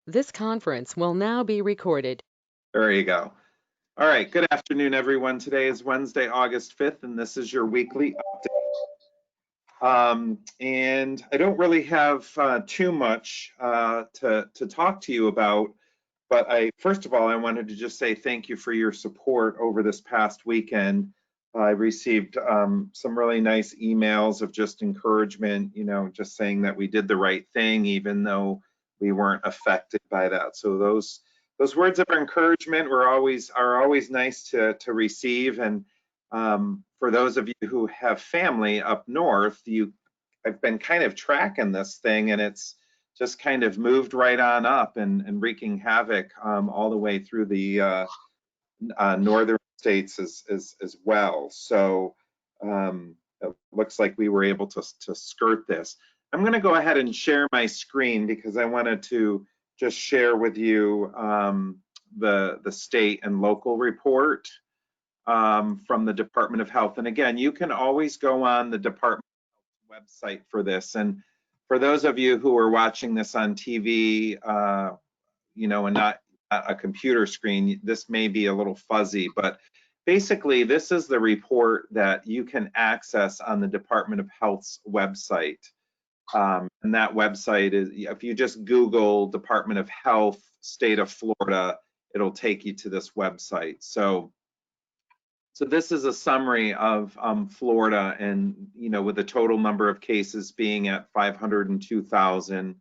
This conference will now be recorded. There you go. All right, good afternoon, everyone. Today is Wednesday, August 5th, and this is your weekly update. And I don't really have too much to talk to you about, but first of all, I wanted to just say thank you for your support over this past weekend. I received some really nice emails of just encouragement, just saying that we did the right thing, even though we weren't affected by that. So those words of encouragement are always nice to receive. And for those of you who have family up north, I've been kind of tracking this thing, and it's just kind of moved right on up and wreaking havoc all the way through the northern states as well. So it looks like we were able to skirt this. I'm going to go ahead and share my screen because I wanted to just share with you the state and local report from the Department of Health. And again, you can always go on the Department of Health website for this. And for those of you who are watching this on TV, and not a computer screen, this may be a little fuzzy, but basically this is the report that you can access on the Department of Health's website. And that website is, if you just Google Department of Health, State of Florida, it'll take you to this website. So this is a summary of Florida, and with the total number of cases being at 502,000.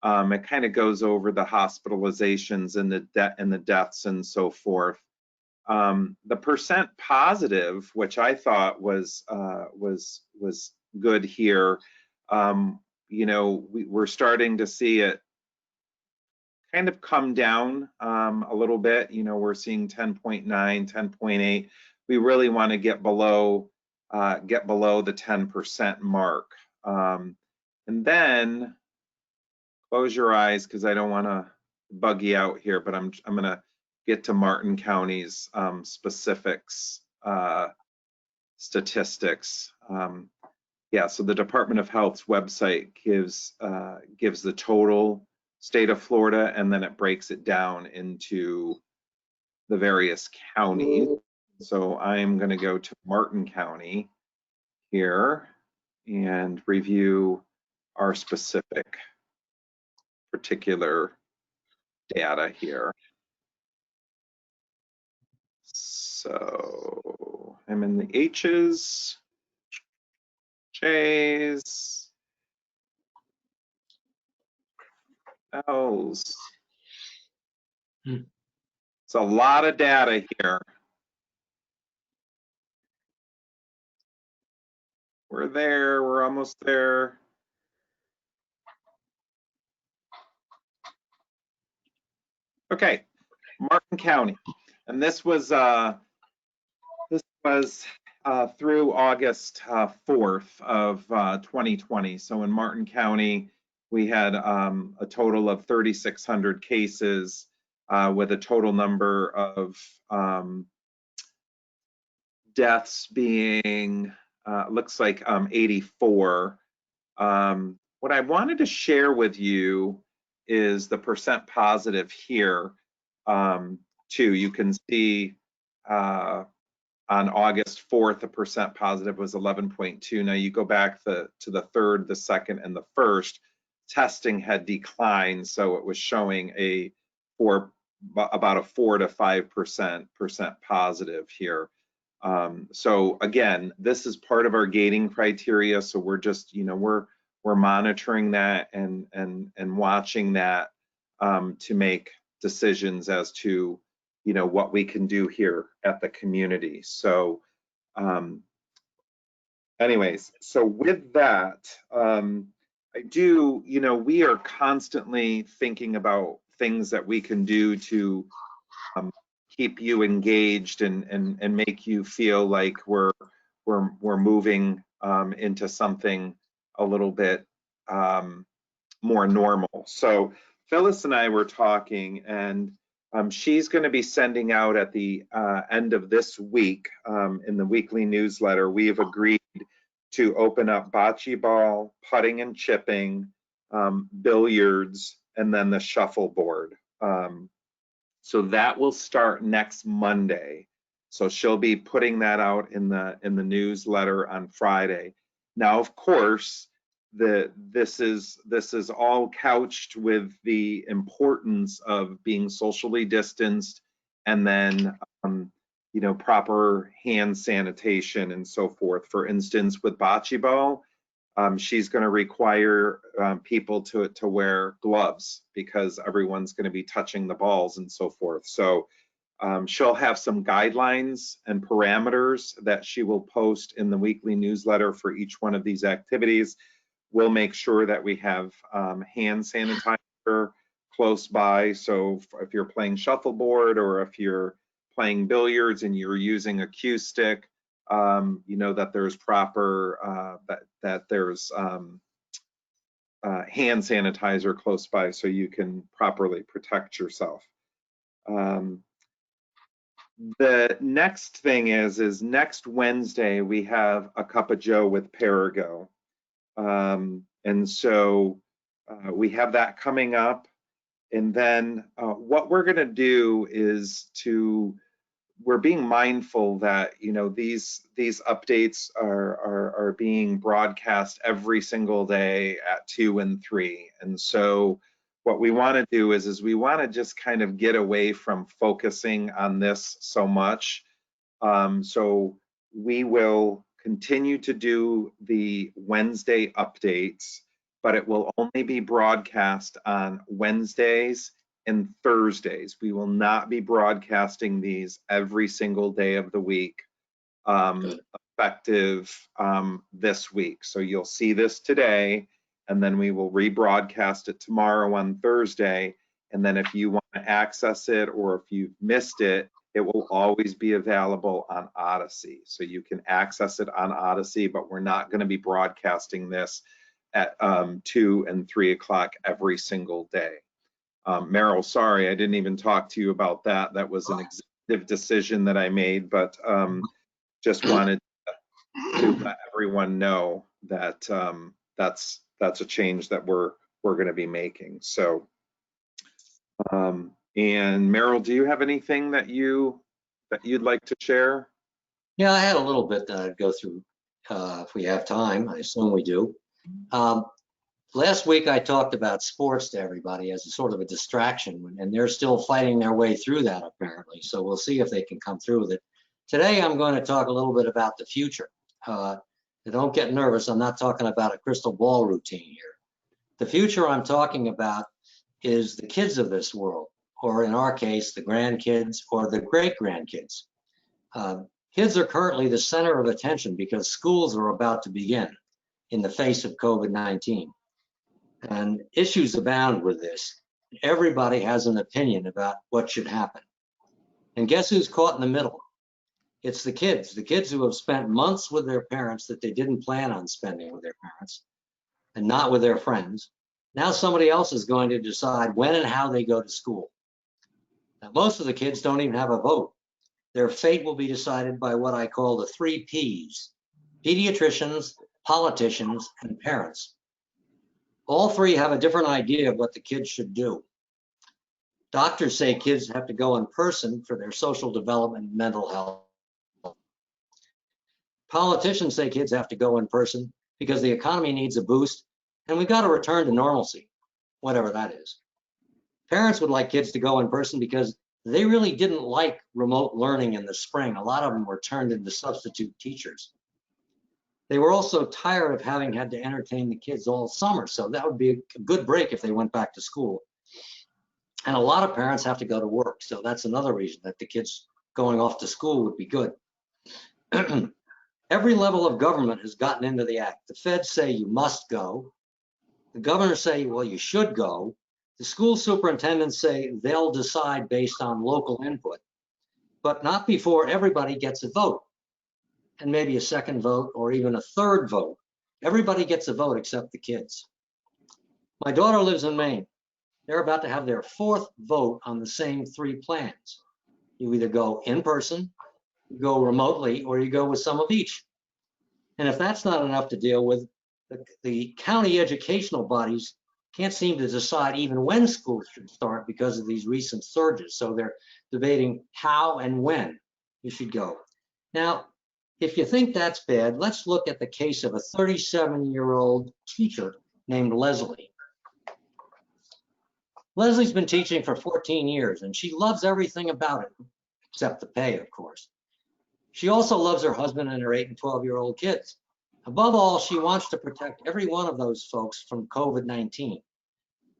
It kind of goes over the hospitalizations and the deaths and so forth. The percent positive, which I thought was good here, we're starting to see it kind of come down a little bit. We're seeing 10.9, 10.8. We really want to get below the 10% mark, and then close your eyes because I don't want to bug you out here, but I'm going to get to Martin County's specifics, statistics. So the Department of Health's website gives the total state of Florida, and then it breaks it down into the various counties. So I'm going to go to Martin County here and review our specific particular data here. So I'm in the H's, J's, L's. It's a lot of data here. We're there, we're almost there. Okay, Martin County, and this was through August 4th of 2020. So in Martin County, we had a total of 3,600 cases with a total number of deaths being, looks like 84. What I wanted to share with you is the percent positive here too. You can see on August 4th, the percent positive was 11.2. Now you go back to the 3rd, the 2nd, and the 1st, testing had declined, so it was showing about a 4 to 5% positive here. So again, this is part of our gating criteria. So we're just, we're monitoring that and watching that to make decisions as to, what we can do here at the community. So anyways, so with that, we are constantly thinking about things that we can do to keep you engaged and make you feel like we're moving into something a little bit more normal. So Phyllis and I were talking, and she's going to be sending out at the end of this week in the weekly newsletter. We have agreed to open up bocce ball, putting and chipping, billiards, and then the shuffleboard. So that will start next Monday. So she'll be putting that out in the newsletter on Friday. Now, of course, this is all couched with the importance of being socially distanced, and then proper hand sanitation and so forth. For instance, with Bocce Ball, she's going to require people to wear gloves because everyone's going to be touching the balls and so forth. So she'll have some guidelines and parameters that she will post in the weekly newsletter for each one of these activities. We'll make sure that we have hand sanitizer close by. So if you're playing shuffleboard, or if you're playing billiards and you're using a cue stick, that there's proper, that there's hand sanitizer close by so you can properly protect yourself. The next thing is next Wednesday we have a Cup of Joe with Perigo. And so we have that coming up. And then what we're going to do is we're being mindful that these updates are being broadcast every single day at 2 and 3. And so what we want to do is we want to just kind of get away from focusing on this so much. So we will continue to do the Wednesday updates, but it will only be broadcast on Wednesdays and Thursdays. We will not be broadcasting these every single day of the week, effective this week. So you'll see this today, and then we will rebroadcast it tomorrow on Thursday. And then if you want to access it, or if you've missed it, it will always be available on Odyssey. So you can access it on Odyssey, but we're not going to be broadcasting this at 2 and 3 o'clock every single day. Meryl, sorry, I didn't even talk to you about that. That was an executive decision that I made, but just wanted to let everyone know that that's a change that we're going to be making. So, and Meryl, do you have anything that you'd like to share? Yeah, I had a little bit that I'd go through if we have time. I assume we do. Last week I talked about sports to everybody as a sort of a distraction, and they're still fighting their way through that apparently. So we'll see if they can come through with it. Today I'm going to talk a little bit about the future. Don't get nervous. I'm not talking about a crystal ball routine here. The future I'm talking about is the kids of this world, or in our case, the grandkids or the great-grandkids. Kids are currently the center of attention because schools are about to begin in the face of COVID-19. And issues abound with this. Everybody has an opinion about what should happen. And guess who's caught in the middle? It's the kids who have spent months with their parents that they didn't plan on spending with their parents, and not with their friends. Now somebody else is going to decide when and how they go to school. Now, most of the kids don't even have a vote. Their fate will be decided by what I call the 3 Ps: pediatricians, politicians, and parents. All 3 have a different idea of what the kids should do. Doctors say kids have to go in person for their social development and mental health. Politicians say kids have to go in person because the economy needs a boost and we've got to return to normalcy, whatever that is. Parents would like kids to go in person because they really didn't like remote learning in the spring. A lot of them were turned into substitute teachers. They were also tired of having had to entertain the kids all summer, so that would be a good break if they went back to school. And a lot of parents have to go to work, so that's another reason that the kids going off to school would be good. Every level of government has gotten into the act. The feds say you must go. The governors say, well, you should go. The school superintendents say they'll decide based on local input, but not before everybody gets a vote, and maybe a second vote or even a third vote. Everybody gets a vote except the kids. My daughter lives in Maine. They're about to have their 4th vote on the same 3 plans. You either go in person, you go remotely, or you go with some of each. And if that's not enough to deal with, the county educational bodies can't seem to decide even when schools should start because of these recent surges. So they're debating how and when you should go. Now, if you think that's bad, let's look at the case of a 37-year-old teacher named Leslie. Leslie's been teaching for 14 years, and she loves everything about it, except the pay, of course. She also loves her husband and her 8 and 12-year-old kids. Above all, she wants to protect every one of those folks from COVID-19.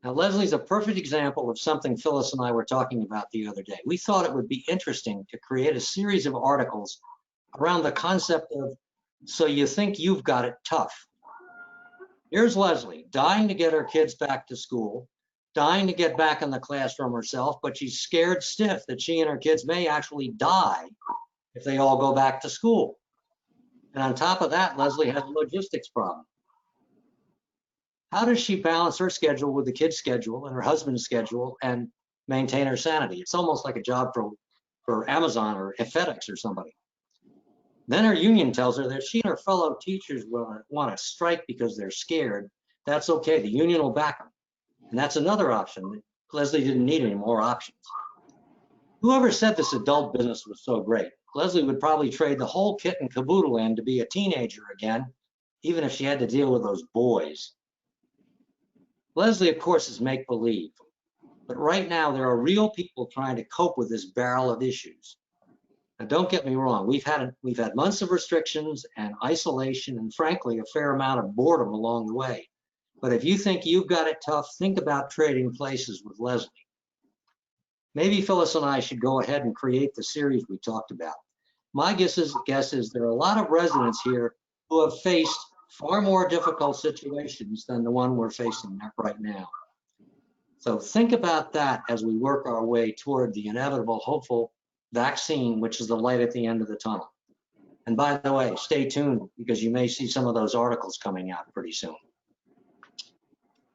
Now, Leslie's a perfect example of something Phyllis and I were talking about the other day. We thought it would be interesting to create a series of articles around the concept of, so you think you've got it tough. Here's Leslie, dying to get her kids back to school, dying to get back in the classroom herself, but she's scared stiff that she and her kids may actually die if they all go back to school. And on top of that, Leslie has a logistics problem. How does she balance her schedule with the kids' schedule and her husband's schedule and maintain her sanity? It's almost like a job for Amazon or FedEx or somebody. Then her union tells her that she and her fellow teachers want to strike because they're scared. That's okay, the union will back them. And that's another option. Leslie didn't need any more options. Whoever said this adult business was so great, Leslie would probably trade the whole kit and caboodle in to be a teenager again, even if she had to deal with those boys. Leslie, of course, is make-believe. But right now, there are real people trying to cope with this barrel of issues. Now, don't get me wrong, we've had months of restrictions and isolation and frankly, a fair amount of boredom along the way. But if you think you've got it tough, think about trading places with Leslie. Maybe Phyllis and I should go ahead and create the series we talked about. My guess is there are a lot of residents here who have faced far more difficult situations than the one we're facing right now. So think about that as we work our way toward the inevitable, hopeful vaccine, which is the light at the end of the tunnel. And by the way, stay tuned because you may see some of those articles coming out pretty soon.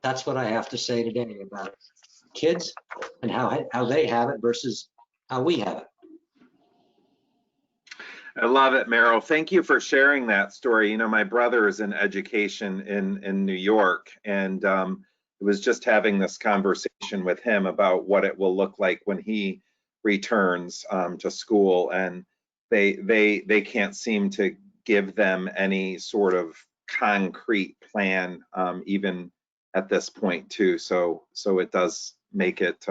That's what I have to say today about kids and how they have it versus how we have it. I love it, Merrill. Thank you for sharing that story. You know, my brother is in education in New York, and was just having this conversation with him about what it will look like when he returns to school, and they can't seem to give them any sort of concrete plan even at this point too. So it does make it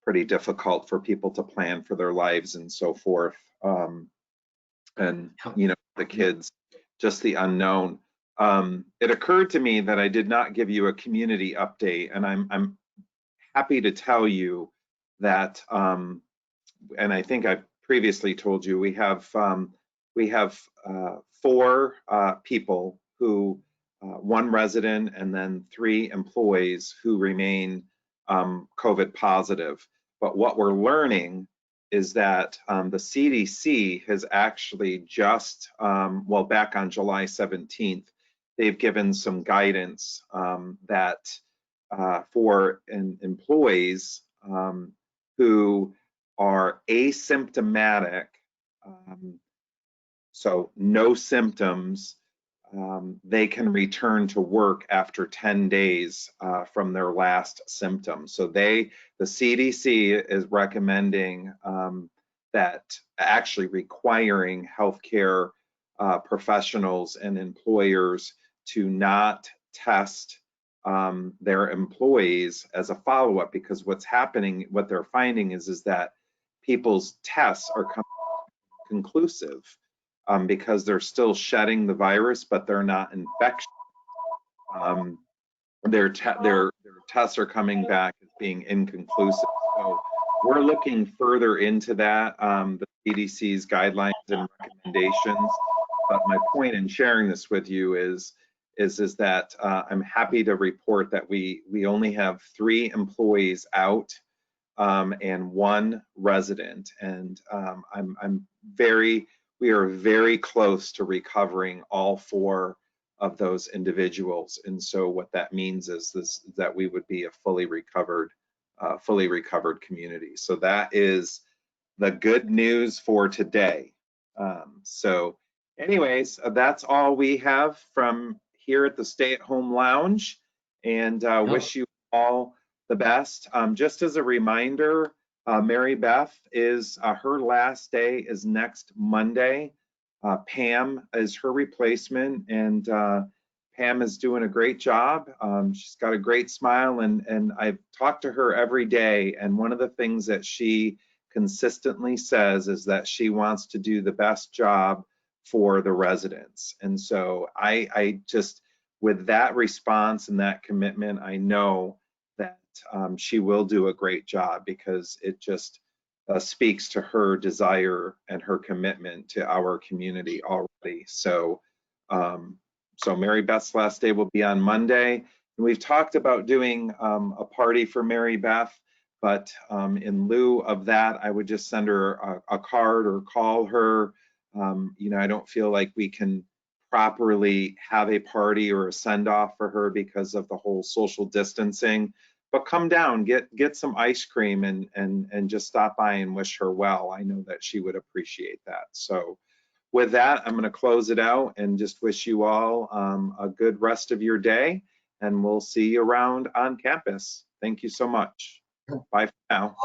pretty difficult for people to plan for their lives and so forth. And you know, the kids, just the unknown. It occurred to me that I did not give you a community update, and I'm happy to tell you that, and I think I've previously told you, we have 4 people who, 1 resident and then 3 employees who remain COVID positive. But what we're learning is that the CDC has actually just, well, back on July 17th, they've given some guidance that for employees who are asymptomatic, so no symptoms, they can return to work after 10 days from their last symptom. So the CDC is recommending that, actually requiring healthcare professionals and employers to not test their employees as a follow-up, because what's happening, what they're finding is that people's tests are conclusive. Because they're still shedding the virus, but they're not infectious. Their tests are coming back as being inconclusive. So we're looking further into that, the CDC's guidelines and recommendations. But my point in sharing this with you is that I'm happy to report that we only have 3 employees out and 1 resident, and we are very close to recovering all 4 of those individuals. And so what that means is that we would be a fully recovered community. So that is the good news for today. So anyways, that's all we have from here at the Stay at Home Lounge, and wish you all the best. Just as a reminder, Mary Beth is, her last day is next Monday. Pam is her replacement, and Pam is doing a great job. She's got a great smile, and I've talked to her every day, and one of the things that she consistently says is that she wants to do the best job for the residents. And so I just, with that response and that commitment, I know that she will do a great job, because it just speaks to her desire and her commitment to our community already. So, so Mary Beth's last day will be on Monday. And we've talked about doing a party for Mary Beth, but in lieu of that, I would just send her a card or call her. You know, I don't feel like we can properly have a party or a send off for her because of the whole social distancing. But come down, get some ice cream, and just stop by and wish her well. I know that she would appreciate that. So with that, I'm going to close it out and just wish you all a good rest of your day, and we'll see you around on campus. Thank you so much. Bye for now.